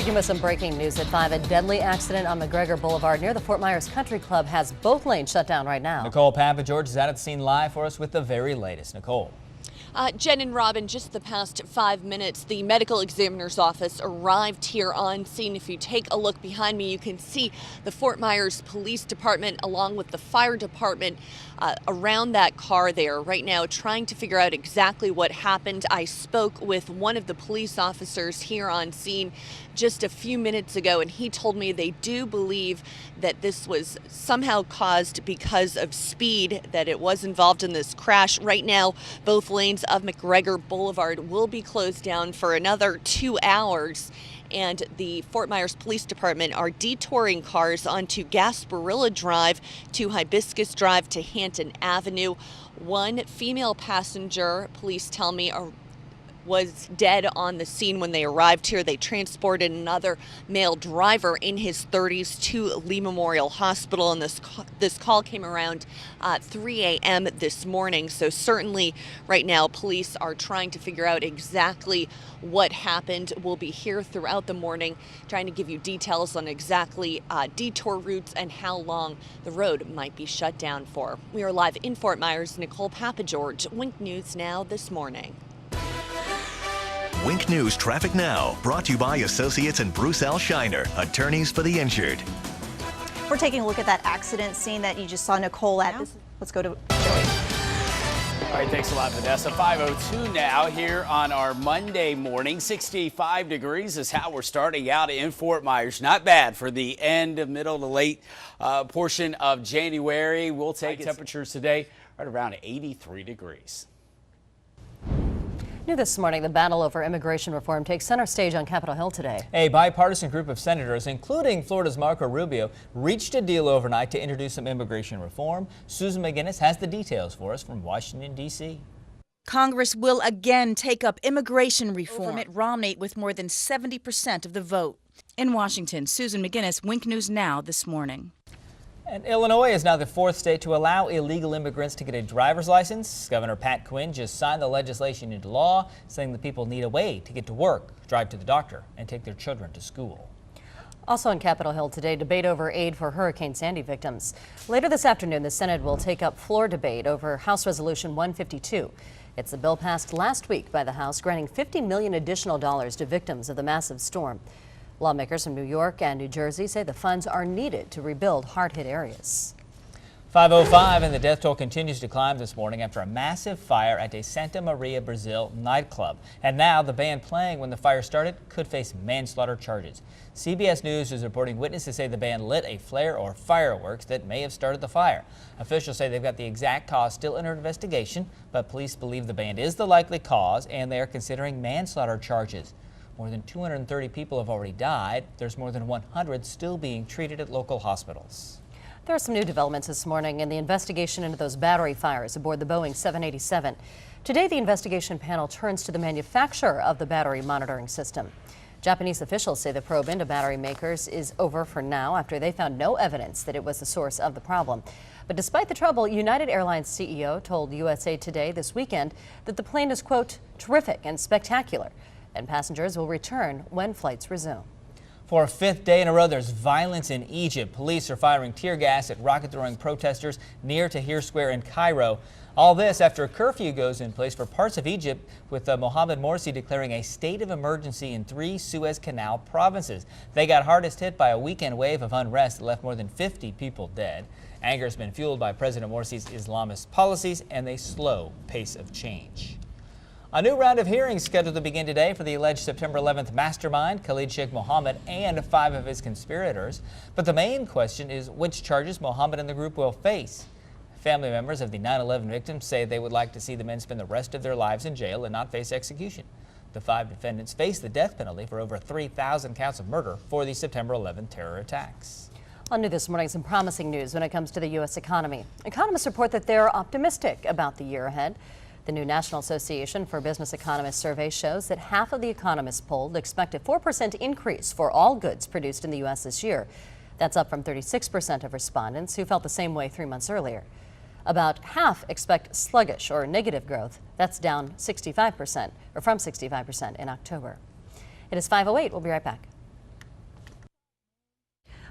begin with some breaking news at 5. A deadly accident on McGregor Boulevard near the Fort Myers Country Club has both lanes shut down right now. Nicole Papageorge is out at the scene live for us with the very latest. Nicole. Jen and Robin, just the past 5 minutes, the medical examiner's office arrived here on scene. If you take a look behind me, you can see the Fort Myers Police Department along with the fire department around that car there right now, trying to figure out exactly what happened. I spoke with one of the police officers here on scene just a few minutes ago, and he told me they do believe that this was somehow caused because of speed, that it was involved in this crash. Right now, both lanes of McGregor Boulevard will be closed down for another 2 hours. And the Fort Myers Police Department are detouring cars onto Gasparilla Drive to Hibiscus Drive to Hampton Avenue. One female passenger, police tell me, was dead on the scene when they arrived here. They transported another male driver in his 30s to Lee Memorial Hospital, and this call came around 3 a.m. this morning. So certainly right now police are trying to figure out exactly what happened. We'll be here throughout the morning trying to give you details on exactly detour routes and how long the road might be shut down for. We are live in Fort Myers. Nicole Papageorge, Wink News Now this morning. Wink News Traffic Now, brought to you by Associates and Bruce L. Shiner, attorneys for the injured. We're taking a look at that accident scene that you just saw Nicole at. Let's go to Joey. All right, thanks a lot, Vanessa. 5:02 now here on our Monday morning. 65 degrees is how we're starting out in Fort Myers. Not bad for the end, middle to late portion of January. We'll take temperatures today right around 83 degrees. New this morning, the battle over immigration reform takes center stage on Capitol Hill today. A bipartisan group of senators, including Florida's Marco Rubio, reached a deal overnight to introduce some immigration reform. Susan McGinnis has the details for us from Washington, D.C. Congress will again take up immigration reform. Mitt Romney with more than 70% of the vote. In Washington, Susan McGinnis, Wink News Now this morning. And Illinois is now the fourth state to allow illegal immigrants to get a driver's license. Governor Pat Quinn just signed the legislation into law, saying that people need a way to get to work, drive to the doctor, and take their children to school. Also on Capitol Hill today, debate over aid for Hurricane Sandy victims. Later this afternoon, the Senate will take up floor debate over House Resolution 152. It's a bill passed last week by the House, granting $50 million additional dollars to victims of the massive storm. Lawmakers from New York and New Jersey say the funds are needed to rebuild hard-hit areas. 5:05, and the death toll continues to climb this morning after a massive fire at a Santa Maria, Brazil nightclub. And now the band playing when the fire started could face manslaughter charges. CBS News is reporting witnesses say the band lit a flare or fireworks that may have started the fire. Officials say they've got the exact cause still under investigation, but police believe the band is the likely cause, and they are considering manslaughter charges. More than 230 people have already died. There's more than 100 still being treated at local hospitals. There are some new developments this morning in the investigation into those battery fires aboard the Boeing 787. Today, the investigation panel turns to the manufacturer of the battery monitoring system. Japanese officials say the probe into battery makers is over for now after they found no evidence that it was the source of the problem. But despite the trouble, United Airlines CEO told USA Today this weekend that the plane is, quote, terrific and spectacular, and passengers will return when flights resume. For a fifth day in a row, there's violence in Egypt. Police are firing tear gas at rocket-throwing protesters near Tahrir Square in Cairo. All this after a curfew goes in place for parts of Egypt, with Mohamed Morsi declaring a state of emergency in 3 Suez Canal provinces. They got hardest hit by a weekend wave of unrest that left more than 50 people dead. Anger has been fueled by President Morsi's Islamist policies and a slow pace of change. A new round of hearings scheduled to begin today for the alleged September 11th mastermind, Khalid Sheikh Mohammed, and 5 of his conspirators. But the main question is which charges Mohammed and the group will face. Family members of the 9/11 victims say they would like to see the men spend the rest of their lives in jail and not face execution. The 5 defendants face the death penalty for over 3,000 counts of murder for the September 11th terror attacks. On New this morning, some promising news when it comes to the U.S. economy. Economists report that they're optimistic about the year ahead. The new National Association for Business Economists survey shows that half of the economists polled expect a 4% increase for all goods produced in the U.S. this year. That's up from 36% of respondents who felt the same way 3 months earlier. About half expect sluggish or negative growth. That's down 65%, or from 65% in October. It is 5:08. We'll be right back.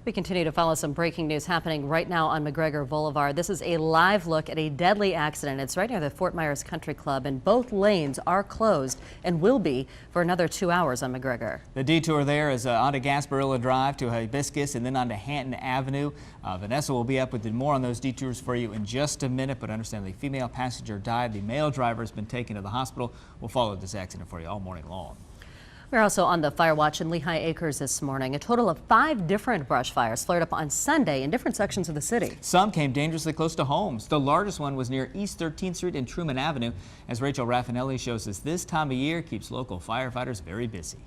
We continue to follow some breaking news happening right now on McGregor Boulevard. This is a live look at a deadly accident. It's right near the Fort Myers Country Club, and both lanes are closed and will be for another 2 hours on McGregor. The detour there is onto Gasparilla Drive to Hibiscus and then onto Hanton Avenue. Vanessa will be up with more on those detours for you in just a minute, but understand the female passenger died. The male driver has been taken to the hospital. We'll follow this accident for you all morning long. We're also on the fire watch in Lehigh Acres this morning. A total of 5 different brush fires flared up on Sunday in different sections of the city. Some came dangerously close to homes. The largest one was near East 13th Street and Truman Avenue. As Rachel Raffinelli shows us, this time of year keeps local firefighters very busy.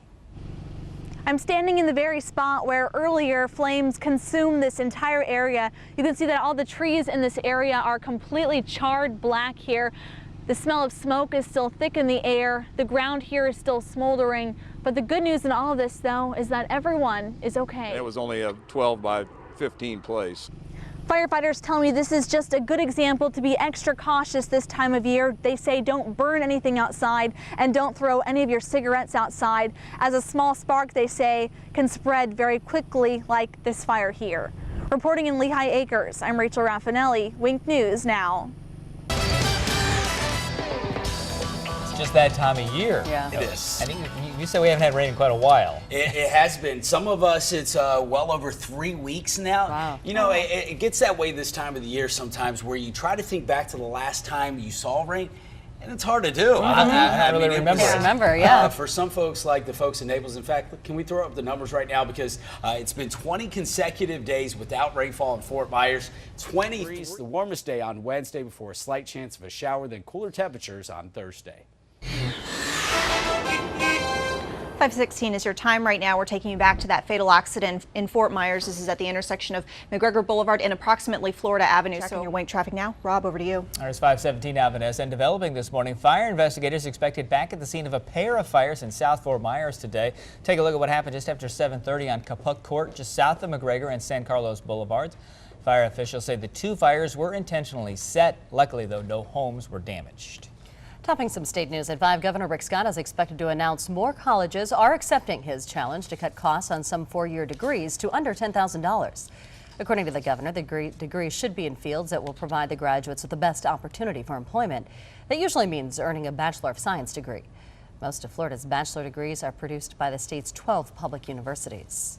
I'm standing in the very spot where earlier flames consumed this entire area. You can see that all the trees in this area are completely charred black here. The smell of smoke is still thick in the air. The ground here is still smoldering. But the good news in all of this, though, is that everyone is okay. It was only a 12 by 15 place. Firefighters tell me this is just a good example to be extra cautious this time of year. They say don't burn anything outside and don't throw any of your cigarettes outside, as a small spark, they say, can spread very quickly like this fire here. Reporting in Lehigh Acres, I'm Rachel Raffinelli, Wink News Now. Just that time of year. Yeah. It is. I think you said we haven't had rain in quite a while. It has been. Some of us, it's well over 3 weeks now. Wow. You know, it gets that way this time of the year sometimes, where you try to think back to the last time you saw rain, and it's hard to do. I really remember. Yeah. For some folks, like the folks in Naples, in fact, can we throw up the numbers right now? Because it's been 20 consecutive days without rainfall in Fort Myers. 20 degrees, the warmest day on Wednesday before a slight chance of a shower, then cooler temperatures on Thursday. 5:16 is your time right now. We're taking you back to that fatal accident in Fort Myers. This is at the intersection of McGregor Boulevard and approximately Florida Avenue. So your wink traffic now. Rob, over to you. There's 517 now, Vanessa. And developing this morning, fire investigators expected back at the scene of a pair of fires in South Fort Myers today. Take a look at what happened just after 7:30 on Kapuk Court, just south of McGregor and San Carlos Boulevards. Fire officials say the 2 fires were intentionally set. Luckily, though, no homes were damaged. Topping some state news at 5, Governor Rick Scott is expected to announce more colleges are accepting his challenge to cut costs on some 4-year degrees to under $10,000. According to the governor, the degree should be in fields that will provide the graduates with the best opportunity for employment. That usually means earning a Bachelor of Science degree. Most of Florida's bachelor degrees are produced by the state's 12 public universities.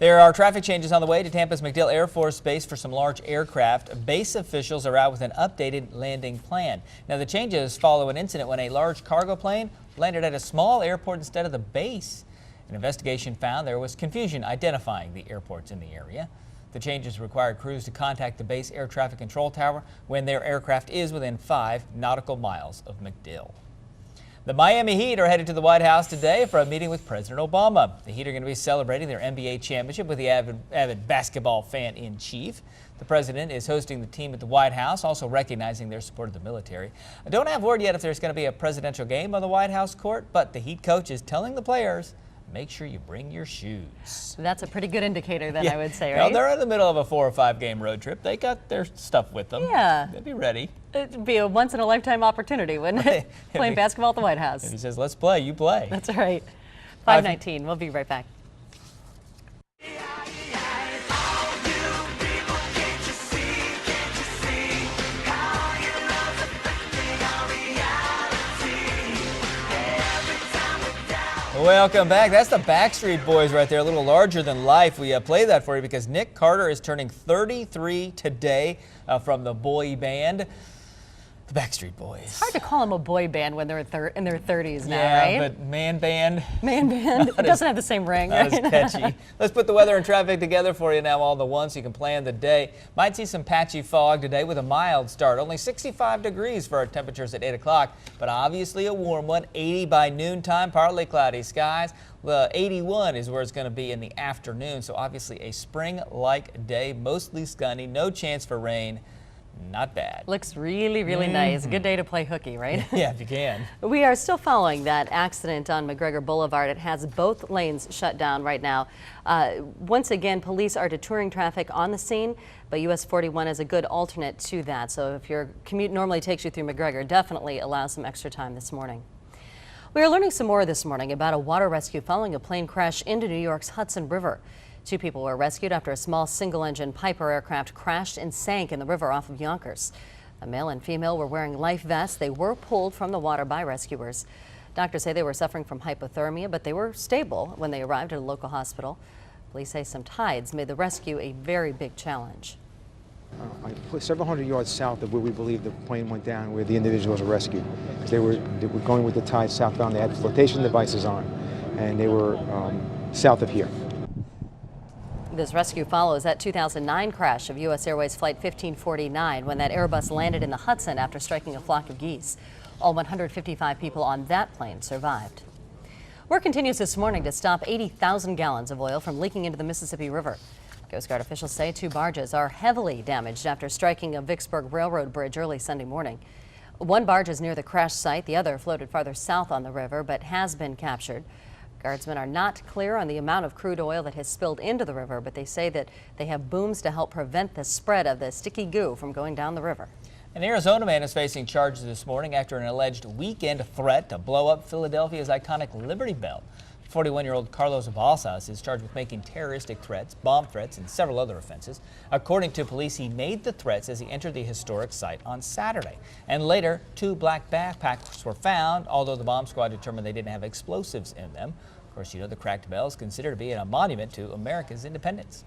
There are traffic changes on the way to Tampa's MacDill Air Force Base for some large aircraft. Base officials are out with an updated landing plan. Now, the changes follow an incident when a large cargo plane landed at a small airport instead of the base. An investigation found there was confusion identifying the airports in the area. The changes require crews to contact the base air traffic control tower when their aircraft is within 5 nautical miles of MacDill. The Miami Heat are headed to the White House today for a meeting with President Obama. The Heat are going to be celebrating their NBA championship with the avid basketball fan-in-chief. The president is hosting the team at the White House, also recognizing their support of the military. I don't have word yet if there's going to be a presidential game on the White House court, but the Heat coach is telling the players, make sure you bring your shoes. That's a pretty good indicator then, Yeah. I would say, Well, right? they're in the middle of a 4 or 5 game road trip. They got their stuff with them. Yeah. They'll be ready. It'd be a once-in-a-lifetime opportunity, wouldn't it? Playing basketball at the White House. And he says, let's play, you play. That's right. 5:19. We'll be right back. Welcome back. That's the Backstreet Boys right there, a little larger than life. We play that for you because Nick Carter is turning 33 today from the boy band, the Backstreet Boys. It's hard to call them a boy band when they're in their 30s now, Yeah, right? but man band. Man band. It doesn't have the same ring. Not Right? as catchy. Let's put the weather and traffic together for you now all in one so you can plan the day. Might see some patchy fog today with a mild start. Only 65 degrees for our temperatures at 8 o'clock, but obviously a warm one. 80 by noontime, partly cloudy skies. 81 is where it's going to be in the afternoon, so obviously a spring-like day, mostly sunny, no chance for rain. Not bad. Looks really, really nice. Good day to play hooky, right? Yeah, if you can. We are still following that accident on McGregor Boulevard. It has both lanes shut down right now. Once again, police are detouring traffic on the scene, but US 41 is a good alternate to that. So if your commute normally takes you through McGregor, definitely allow some extra time this morning. We are learning some more this morning about a water rescue following a plane crash into New York's Hudson River. 2 people were rescued after a small single-engine Piper aircraft crashed and sank in the river off of Yonkers. A male and female were wearing life vests. They were pulled from the water by rescuers. Doctors say they were suffering from hypothermia, but they were stable when they arrived at a local hospital. Police say some tides made the rescue a very big challenge. Several hundred yards south of where we believe the plane went down, where the individuals were rescued. They were going with the tide southbound. They had flotation devices on, and they were south of here. This rescue follows that 2009 crash of U.S. Airways Flight 1549 when that Airbus landed in the Hudson after striking a flock of geese. All 155 people on that plane survived. Work continues this morning to stop 80,000 gallons of oil from leaking into the Mississippi River. Coast Guard officials say 2 barges are heavily damaged after striking a Vicksburg Railroad bridge early Sunday morning. 1 barge is near the crash site. The other floated farther south on the river but has been captured. Guardsmen are not clear on the amount of crude oil that has spilled into the river, but they say that they have booms to help prevent the spread of the sticky goo from going down the river. An Arizona man is facing charges this morning after an alleged weekend threat to blow up Philadelphia's iconic Liberty Bell. 41-year-old Carlos Balsas is charged with making terroristic threats, bomb threats, and several other offenses. According to police, he made the threats as he entered the historic site on Saturday. And later, 2 black backpacks were found, although the bomb squad determined they didn't have explosives in them. Of course, you know the cracked bell is considered to be a monument to America's independence.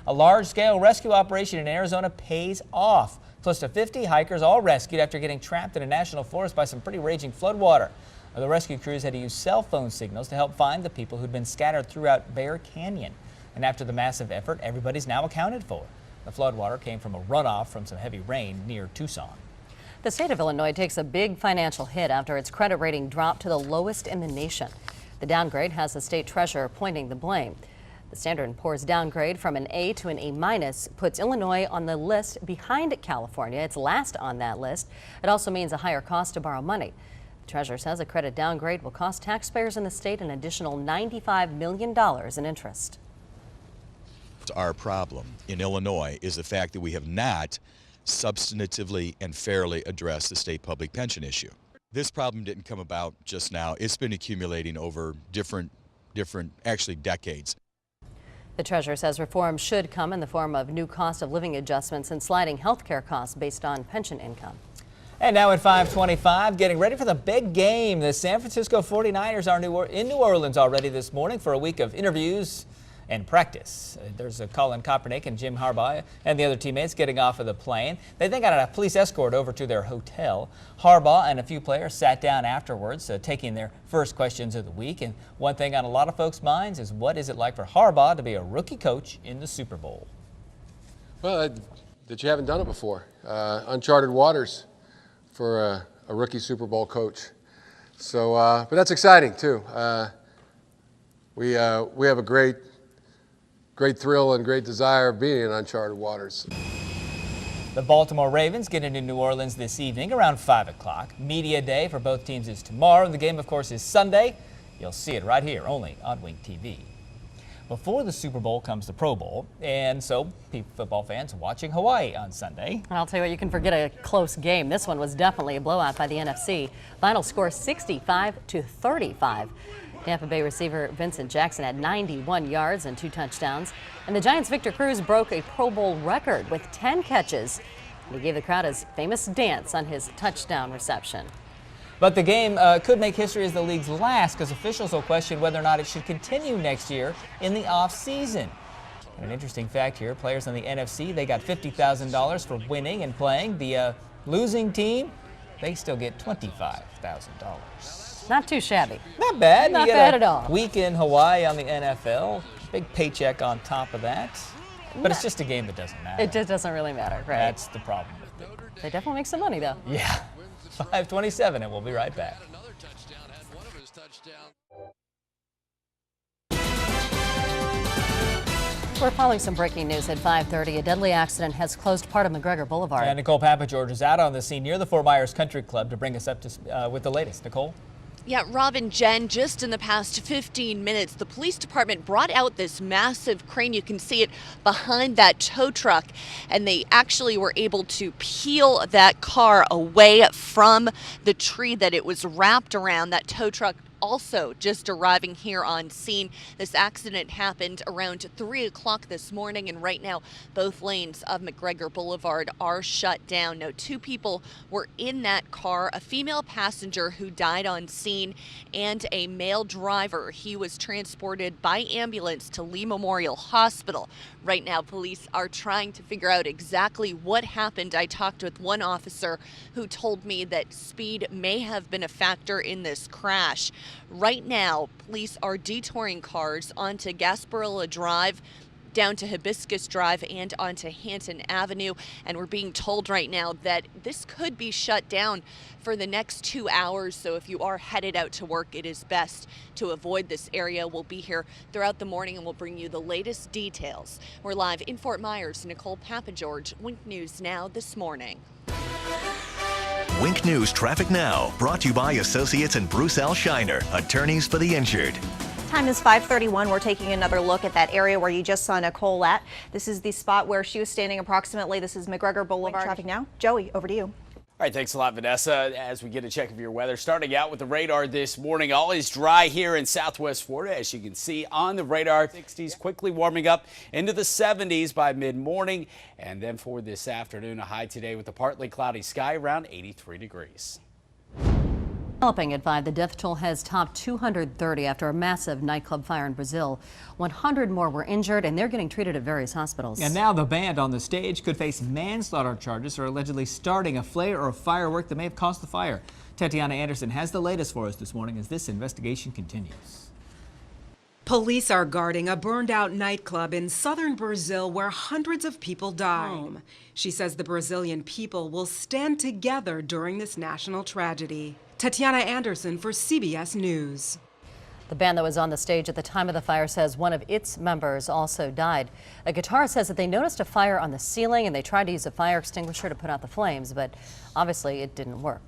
A large-scale rescue operation in Arizona pays off. Close to 50 hikers all rescued after getting trapped in a national forest by some pretty raging floodwater. The rescue crews had to use cell phone signals to help find the people who'd been scattered throughout Bear Canyon. And after the massive effort, everybody's now accounted for. The floodwater came from a runoff from some heavy rain near Tucson. The state of Illinois takes a big financial hit after its credit rating dropped to the lowest in the nation. The downgrade has the state treasurer pointing the blame. The Standard & Poor's downgrade from an A to an A- puts Illinois on the list behind California. It's last on that list. It also means a higher cost to borrow money. The treasurer says a credit downgrade will cost taxpayers in the state an additional $95 million in interest. Our problem in Illinois is the fact that we have not substantively and fairly addressed the state public pension issue. This problem didn't come about just now. It's been accumulating over different actually decades. The treasurer says reform should come in the form of new cost of living adjustments and sliding health care costs based on pension income. And now at 5:25, getting ready for the big game. The San Francisco 49ers are in New Orleans already this morning for a week of interviews and practice. There's Colin Kaepernick and Jim Harbaugh and the other teammates getting off of the plane. They then got a police escort over to their hotel. Harbaugh and a few players sat down afterwards, taking their first questions of the week. And one thing on a lot of folks' minds is, what is it like for Harbaugh to be a rookie coach in the Super Bowl? Well, that you haven't done it before. Uncharted waters for a rookie Super Bowl coach. So, but that's exciting too. We have a great thrill and great desire of being in uncharted waters. The Baltimore Ravens get into New Orleans this evening around 5 o'clock. Media day for both teams is tomorrow. The game, of course, is Sunday. You'll see it right here, only on Wink TV. Before the Super Bowl comes the Pro Bowl, and so football fans watching Hawaii on Sunday. I'll tell you what, you can forget a close game. This one was definitely a blowout by the NFC. Final score 65-35. Tampa Bay receiver Vincent Jackson had 91 yards and 2 touchdowns. And the Giants' Victor Cruz broke a Pro Bowl record with 10 catches. And he gave the crowd his famous dance on his touchdown reception. But the game could make history as the league's last, because officials will question whether or not it should continue next year in the off-season. And an interesting fact here, players on the NFC, they got $50,000 for winning and playing. The losing team, they still get $25,000. Not too shabby. Not bad. Not bad at all. Week in Hawaii on the NFL, big paycheck on top of that. But it's just a game that doesn't matter. It just doesn't really matter, right? That's the problem with it. They definitely make some money, though. Yeah. 5:27, and we'll be right back. We're following some breaking news at 5:30. A deadly accident has closed part of McGregor Boulevard. And Nicole Papageorge is out on the scene near the Fort Myers Country Club to bring us up to with the latest. Nicole? Yeah, Rob and Jen, just in the past 15 minutes, the police department brought out this massive crane. You can see it behind that tow truck, and they actually were able to peel that car away from the tree that it was wrapped around. That tow truck also just arriving here on scene. This accident happened around 3 o'clock this morning, and right now both lanes of McGregor Boulevard are shut down. Now, 2 people were in that car, a female passenger who died on scene and a male driver. He was transported by ambulance to Lee Memorial Hospital. Right now, police are trying to figure out exactly what happened. I talked with one officer who told me that speed may have been a factor in this crash. Right now, police are detouring cars onto Gasparilla Drive, down to Hibiscus Drive, and onto Hanton Avenue. And we're being told right now that this could be shut down for the next 2 hours. So if you are headed out to work, it is best to avoid this area. We'll be here throughout the morning and we'll bring you the latest details. We're live in Fort Myers. Nicole Papageorge, Wink News Now this morning. Wink News Traffic Now, brought to you by Associates and Bruce L. Shiner, attorneys for the injured. Time is 5:31. We're taking another look at that area where you just saw Nicole at. This is the spot where she was standing approximately. This is McGregor Boulevard. Traffic now. Joey, over to you. All right, thanks a lot, Vanessa. As we get a check of your weather, starting out with the radar this morning, all is dry here in southwest Florida. As you can see on the radar, 60s quickly warming up into the 70s by mid-morning. And then for this afternoon, a high today with a partly cloudy sky around 83 degrees. Developing at 5, the death toll has topped 230 after a massive nightclub fire in Brazil. 100 more were injured, and they're getting treated at various hospitals. And now the band on the stage could face manslaughter charges for allegedly starting a flare or a firework that may have caused the fire. Tatiana Anderson has the latest for us this morning as this investigation continues. Police are guarding a burned-out nightclub in southern Brazil where hundreds of people died. She says the Brazilian people will stand together during this national tragedy. Tatiana Anderson for CBS News. The band that was on the stage at the time of the fire says one of its members also died. A guitarist says that they noticed a fire on the ceiling and they tried to use a fire extinguisher to put out the flames, but obviously it didn't work.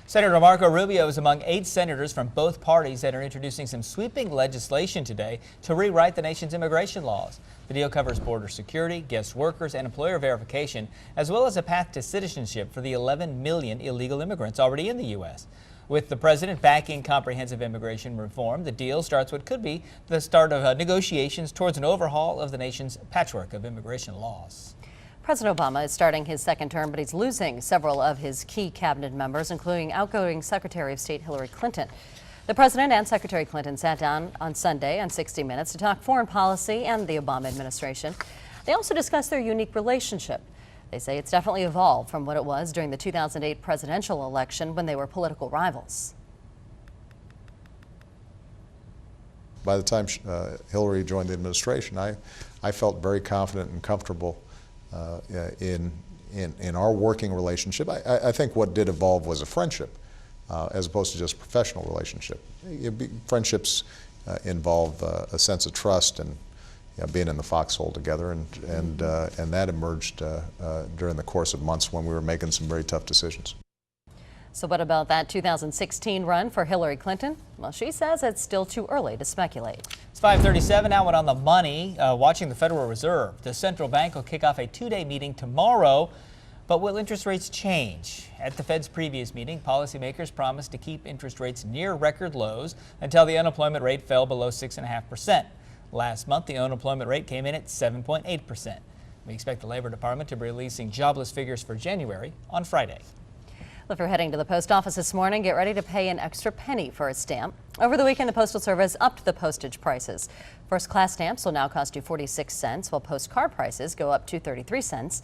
Senator Marco Rubio is among 8 senators from both parties that are introducing some sweeping legislation today to rewrite the nation's immigration laws. The deal covers border security, guest workers, and employer verification, as well as a path to citizenship for the 11 million illegal immigrants already in the U.S. With the president backing comprehensive immigration reform, the deal starts what could be the start of negotiations towards an overhaul of the nation's patchwork of immigration laws. President Obama is starting his second term, but he's losing several of his key cabinet members, including outgoing Secretary of State Hillary Clinton. The president and Secretary Clinton sat down on Sunday on 60 Minutes to talk foreign policy and the Obama administration. They also discussed their unique relationship. They say it's definitely evolved from what it was during the 2008 presidential election when they were political rivals. By the time Hillary joined the administration, I felt very confident and comfortable in our working relationship. I think what did evolve was a friendship as opposed to just a professional relationship. Friendships involve a sense of trust and being in the foxhole together, and that emerged during the course of months when we were making some very tough decisions. So what about that 2016 run for Hillary Clinton? Well, she says it's still too early to speculate. It's 5:37 now, and on the money, watching the Federal Reserve. The central bank will kick off a 2-day meeting tomorrow, but will interest rates change? At the Fed's previous meeting, policymakers promised to keep interest rates near record lows until the unemployment rate fell below 6.5%. Last month, the unemployment rate came in at 7.8%. We expect the Labor Department to be releasing jobless figures for January on Friday. If you're heading to the post office this morning, get ready to pay an extra penny for a stamp. Over the weekend, the Postal Service upped the postage prices. First-class stamps will now cost you 46 cents, while postcard prices go up to 33 cents.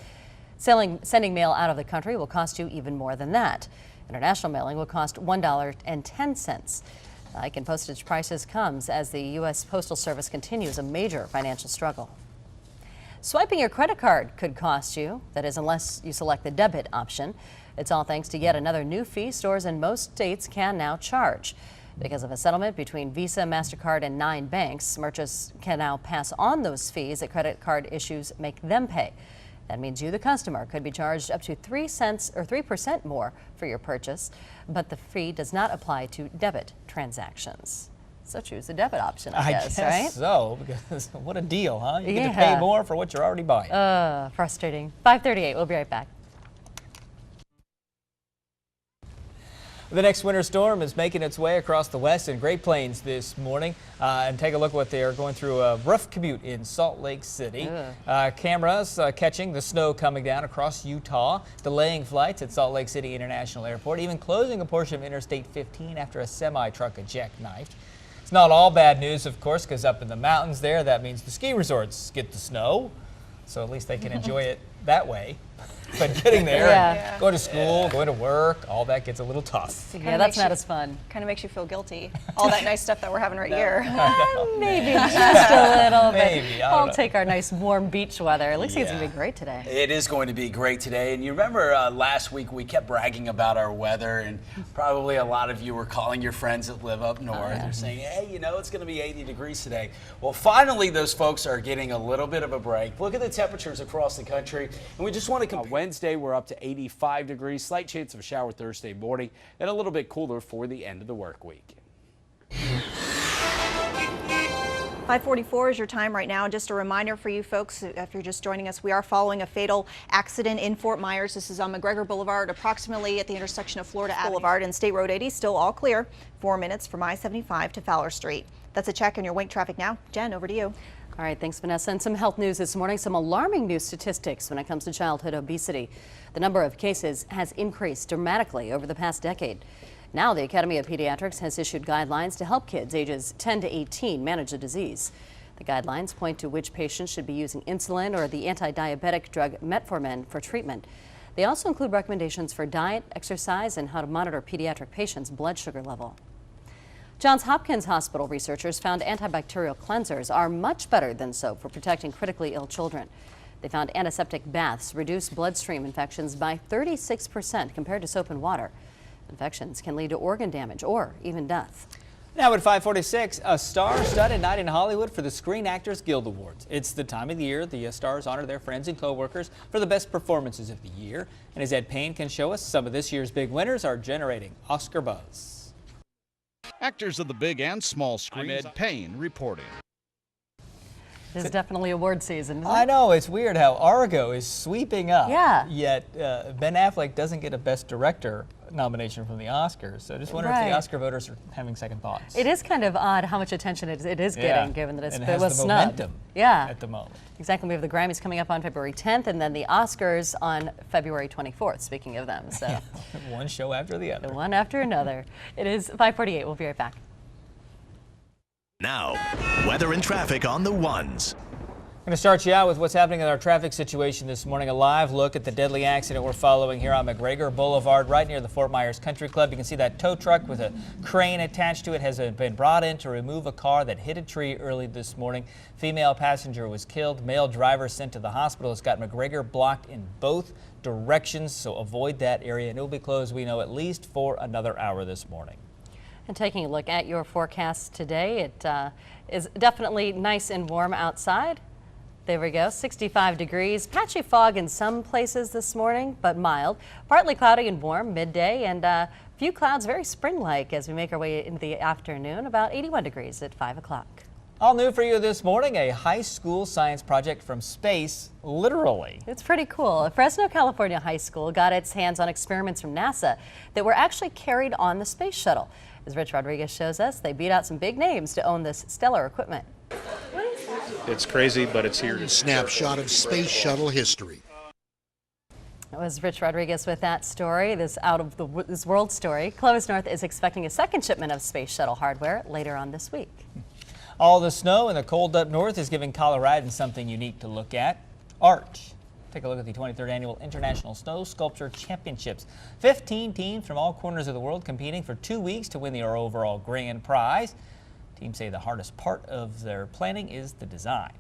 Sending mail out of the country will cost you even more than that. International mailing will cost $1.10. The hike in postage prices comes as the U.S. Postal Service continues a major financial struggle. Swiping your credit card could cost you, that is, unless you select the debit option. It's all thanks to yet another new fee stores in most states can now charge. Because of a settlement between Visa, MasterCard, and 9 banks, merchants can now pass on those fees that credit card issues make them pay. That means you, the customer, could be charged up to 3 cents or 3% more for your purchase, but the fee does not apply to debit transactions. So choose the debit option, I guess, right? So, because what a deal, huh? You get to pay more for what you're already buying. Frustrating. 5:38, we'll be right back. The next winter storm is making its way across the west and Great Plains this morning. And take a look at what they are going through. A rough commute in Salt Lake City. Cameras catching the snow coming down across Utah, delaying flights at Salt Lake City International Airport, even closing a portion of Interstate 15 after a semi-truck jackknifed. It's not all bad news, of course, because up in the mountains there, that means the ski resorts get the snow. So at least they can enjoy it that way. But getting there, and going to school, going to work, all that gets a little tough. Yeah, that's not as fun. Kind of makes you feel guilty. All that nice stuff that we're having right here. Maybe just a little bit. Maybe, I'll take our nice warm beach weather. It looks like it's going to be great today. It is going to be great today. And you remember last week we kept bragging about our weather, and probably a lot of you were calling your friends that live up north. They're saying, hey, you know, it's going to be 80 degrees today. Well, finally, those folks are getting a little bit of a break. Look at the temperatures across the country. And we just want to compare. Wednesday, we're up to 85 degrees. Slight chance of a shower Thursday morning, and a little bit cooler for the end of the work week. 5:44 is your time right now. Just a reminder for you folks, if you're just joining us, we are following a fatal accident in Fort Myers. This is on McGregor Boulevard, approximately at the intersection of Florida Boulevard and State Road 80. Still all clear. 4 minutes from I-75 to Fowler Street. That's a check on your Wink traffic now. Jen, over to you. All right, thanks, Vanessa. And some health news this morning, some alarming new statistics when it comes to childhood obesity. The number of cases has increased dramatically over the past decade. Now, the Academy of Pediatrics has issued guidelines to help kids ages 10 to 18 manage the disease. The guidelines point to which patients should be using insulin or the anti-diabetic drug metformin for treatment. They also include recommendations for diet, exercise, and how to monitor pediatric patients' blood sugar level. Johns Hopkins Hospital researchers found antibacterial cleansers are much better than soap for protecting critically ill children. They found antiseptic baths reduce bloodstream infections by 36% compared to soap and water. Infections can lead to organ damage or even death. Now at 5:46, a star-studded night in Hollywood for the Screen Actors Guild Awards. It's the time of the year the stars honor their friends and co-workers for the best performances of the year. And as Ed Payne can show us, some of this year's big winners are generating Oscar buzz. Actors of the big and small screen, Ed Payne reporting. This is definitely award season, isn't it? I know, it's weird how Argo is sweeping up. Yeah. Yet Ben Affleck doesn't get a Best Director nomination from the Oscars. So I just wonder if the Oscar voters are having second thoughts. It is kind of odd how much attention it is getting, given that and it was the snubbed. momentum at the moment. Exactly. We have the Grammys coming up on February 10th, and then the Oscars on February 24th, speaking of them. So one show after the other. One after another. It is 5:48. We'll be right back. Now, weather and traffic on the ones. I'm going to start you out with what's happening in our traffic situation this morning. A live look at the deadly accident we're following here on McGregor Boulevard, right near the Fort Myers Country Club. You can see that tow truck with a crane attached to it has been brought in to remove a car that hit a tree early this morning. Female passenger was killed. Male driver sent to the hospital. It's got McGregor blocked in both directions, so avoid that area. And it will be closed, we know, at least for another hour this morning. And taking a look at your forecast today, it is definitely nice and warm outside. There we go, 65 degrees. Patchy fog in some places this morning, but mild. Partly cloudy and warm midday, and a few clouds, very spring-like as we make our way into the afternoon. About 81 degrees at 5 o'clock. All new for you this morning, a high school science project from space, literally. It's pretty cool. Fresno, California High School got its hands on experiments from NASA that were actually carried on the space shuttle. As Rich Rodriguez shows us, they beat out some big names to own this stellar equipment. It's crazy, but it's here. Snapshot of space shuttle history. That was Rich Rodriguez with that story, this out of this world story. Clovis North is expecting a second shipment of space shuttle hardware later on this week. All the snow and the cold up north is giving Coloradans something unique to look at: art. Take a look at the 23rd Annual International Snow Sculpture Championships. 15 teams from all corners of the world competing for 2 weeks to win the overall grand prize. Teams say the hardest part of their planning is the design.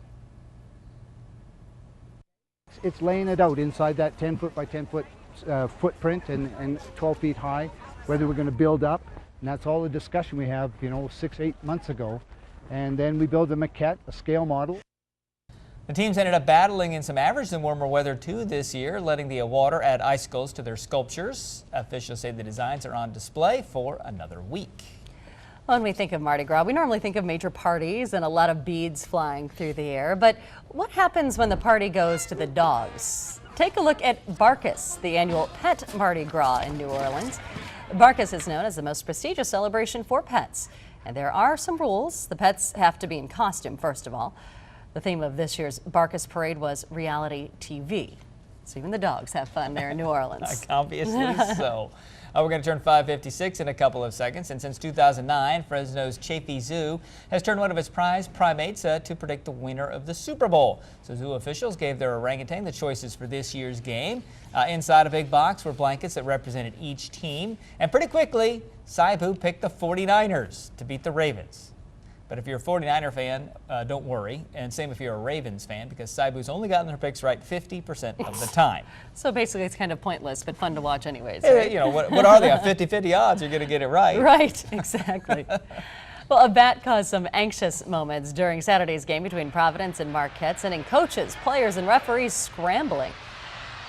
It's laying it out inside that 10-foot by 10-foot footprint and 12 feet high, whether we're going to build up. And that's all the discussion we have, 6-8 months ago. And then we build a maquette, a scale model. The teams ended up battling in some average and warmer weather too this year, letting the water add icicles to their sculptures. Officials say the designs are on display for another week. When we think of Mardi Gras, we normally think of major parties and a lot of beads flying through the air. But what happens when the party goes to the dogs? Take a look at Barkus, the annual pet Mardi Gras in New Orleans. Barcus is known as the most prestigious celebration for pets. And there are some rules. The pets have to be in costume, first of all. The theme of this year's Barcus Parade was reality TV. So even the dogs have fun there in New Orleans. Obviously so. We're going to turn 5:56 in a couple of seconds, and since 2009, Fresno's Chaffee Zoo has turned one of its prize primates to predict the winner of the Super Bowl. So zoo officials gave their orangutan the choices for this year's game. Inside a big box were blankets that represented each team, and pretty quickly, Saibu picked the 49ers to beat the Ravens. But if you're a 49er fan, don't worry. And same if you're a Ravens fan, because Saibu's only gotten their picks right 50% of the time. So basically it's kind of pointless, but fun to watch anyways. Hey, Right? you know, what are they on 50-50 odds? You're going to get it right. Right, exactly. Well, a bat caused some anxious moments during Saturday's game between Providence and Marquette, sending coaches, players, and referees scrambling.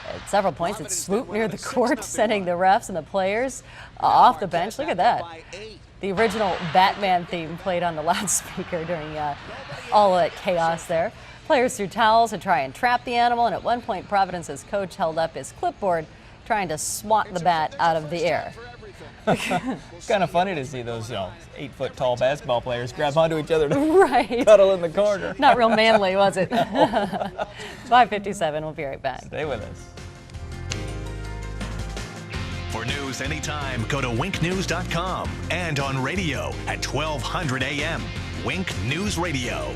At several points, it swooped near the court, sending the refs and the players off the bench. Look at that. The original Batman theme played on the loudspeaker during all that chaos there. Players threw towels to try and trap the animal, and at one point, Providence's coach held up his clipboard trying to swat the bat out of the air. It's kind of funny to see those 8-foot tall basketball players grab onto each other to right. cuddle in the corner. Not real manly, was it? 5:57, we'll be right back. Stay with us. For news anytime, go to winknews.com and on radio at 1200 a.m. Wink News Radio.